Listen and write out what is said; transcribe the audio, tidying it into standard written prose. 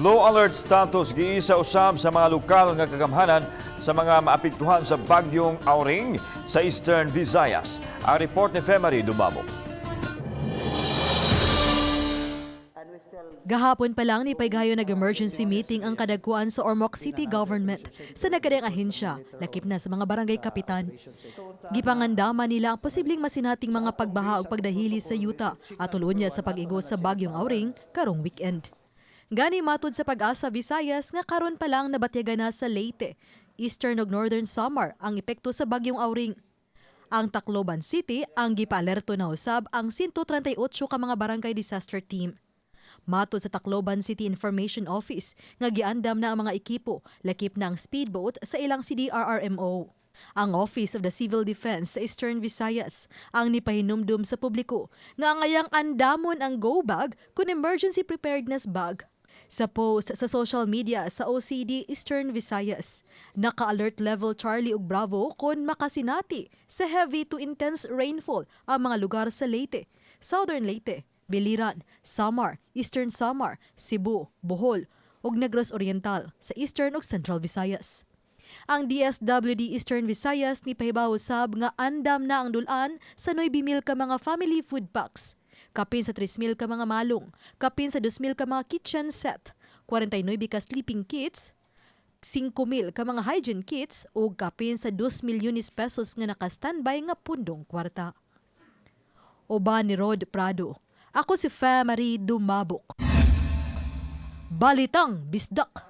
Low alert status giisa usab sa mga lokal nga kagamhanan sa mga maapektuhan sa bagyong Auring sa Eastern Visayas. Ang report ni Femari Dumabok. Gahapon pa lang ni paygayo nag-emergency meeting ang kadagkuan sa Ormoc City Government sa nagkadayang ahensya, lakip na sa mga barangay kapitan. Gipangandaman nila ang posibleng masinating mga pagbaha ug pagdahili sa yuta at tulunya sa pag-igo sa bagyong Auring karong weekend. Gani matud sa Pag-asa Visayas nga karon pa lang nabatyagan na sa Leyte, Eastern ug Northern Samar ang epekto sa bagyong Auring. Ang Tacloban City ang gipaalerto na usab ang 138 ka mga barangay disaster team. Matod sa Tacloban City Information Office, nga giandam na ang mga ekipo, lakip na ang speedboat sa ilang CDRRMO. Ang Office of the Civil Defense sa Eastern Visayas ang nipahinumdum sa publiko nga ngayang andamon ang go bag kun emergency preparedness bag. Sa post sa social media sa OCD Eastern Visayas, naka-alert level Charlie ug Bravo kon makasinati sa heavy to intense rainfall ang mga lugar sa Leyte, Southern Leyte, Biliran, Samar, Eastern Samar, Cebu, Bohol ug Negros Oriental sa Eastern ug Central Visayas. Ang DSWD Eastern Visayas ni pahibaw usab nga andam na ang dulan sa 9,000 ka mga family food packs, kapin sa 3,000 ka mga malong, kapin sa 2,000 ka mga kitchen set, 49 ka sleeping kits, 5,000 ka mga hygiene kits ug kapin sa 2 milyones pesos nga naka-standby nga pundong kwarta. Uban ni Rod Prado. Ako si Femari Dumabok. Balitang Bisdak.